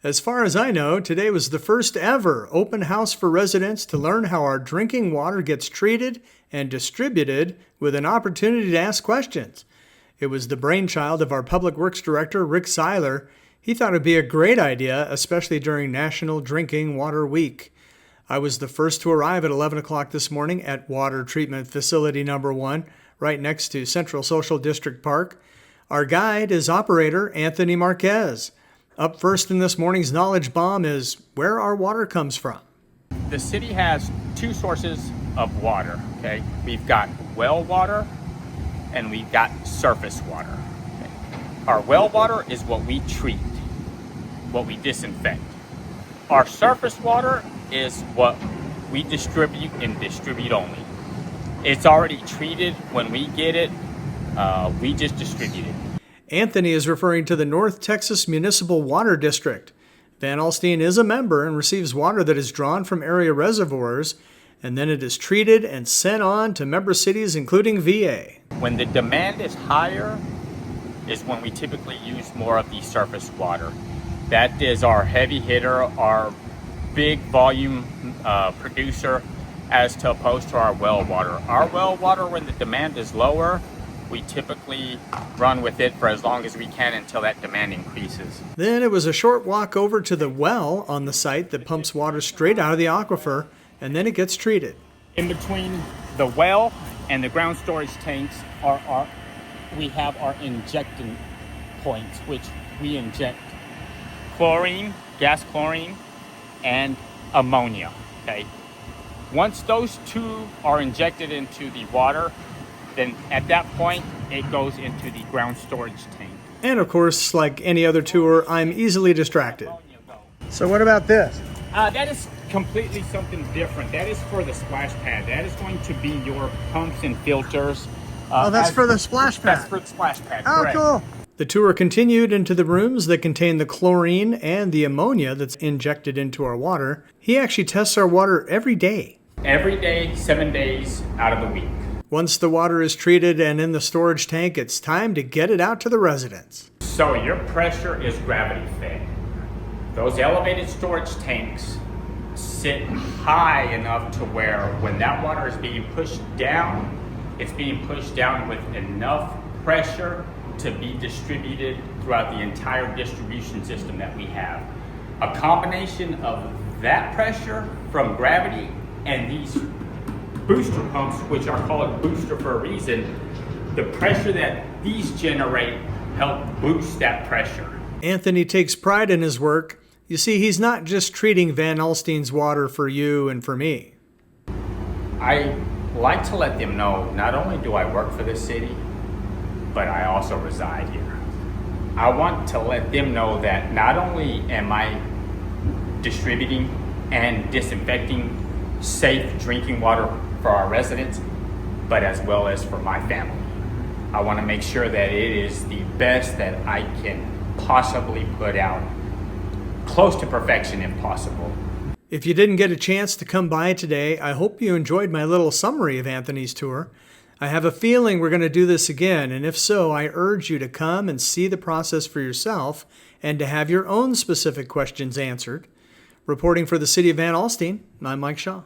As far as I know, today was the first ever open house for residents to learn how our drinking water gets treated and distributed with an opportunity to ask questions. It was the brainchild of our Public Works Director, Rick Seiler. He thought it'd be a great idea, especially during National Drinking Water Week. I was the first to arrive at 11 o'clock this morning at Water Treatment Facility Number 1, right next to Central Social District Park. Our guide is operator Anthony Marquez. Up first in this morning's Knowledge Bomb is where our water comes from. The city has two sources of water, okay? We've got well water and we've got surface water. Okay? Our well water is what we treat, what we disinfect. Our surface water is what we distribute and distribute only. It's already treated. When we get it, we just distribute it. Anthony is referring to the North Texas Municipal Water District. Van Alstyne is a member and receives water that is drawn from area reservoirs, and then it is treated and sent on to member cities, including VA. When the demand is higher is when we typically use more of the surface water. That is our heavy hitter, our big volume producer, as to opposed to our well water. Our well water, when the demand is lower, we typically run with it for as long as we can until that demand increases. Then it was a short walk over to the well on the site that pumps water straight out of the aquifer, and then it gets treated. In between the well and the ground storage tanks we have our injecting points, which we inject chlorine, gas chlorine, and ammonia, okay? Once those two are injected into the water, then at that point, it goes into the ground storage tank. And of course, like any other tour, I'm easily distracted. So what about this? That is completely something different. That is for the splash pad. That is going to be your pumps and filters. That's for the splash pad? That's for the splash pad, Oh, correct. Cool. The tour continued into the rooms that contain the chlorine and the ammonia that's injected into our water. He actually tests our water every day. Every day, 7 days out of the week. Once the water is treated and in the storage tank, it's time to get it out to the residents. So your pressure is gravity fed. Those elevated storage tanks sit high enough to where when that water is being pushed down, it's being pushed down with enough pressure to be distributed throughout the entire distribution system that we have. A combination of that pressure from gravity and these booster pumps, which are called booster for a reason, the pressure that these generate help boost that pressure. Anthony takes pride in his work. You see, he's not just treating Van Alstyne's water for you and for me. I like to let them know not only do I work for this city, but I also reside here. I want to let them know that not only am I distributing and disinfecting safe drinking water for our residents, but as well as for my family. I want to make sure that it is the best that I can possibly put out, close to perfection if possible. If you didn't get a chance to come by today, I hope you enjoyed my little summary of Anthony's tour. I have a feeling we're going to do this again, and if so, I urge you to come and see the process for yourself and to have your own specific questions answered. Reporting for the City of Van Alstyne, I'm Mike Shaw.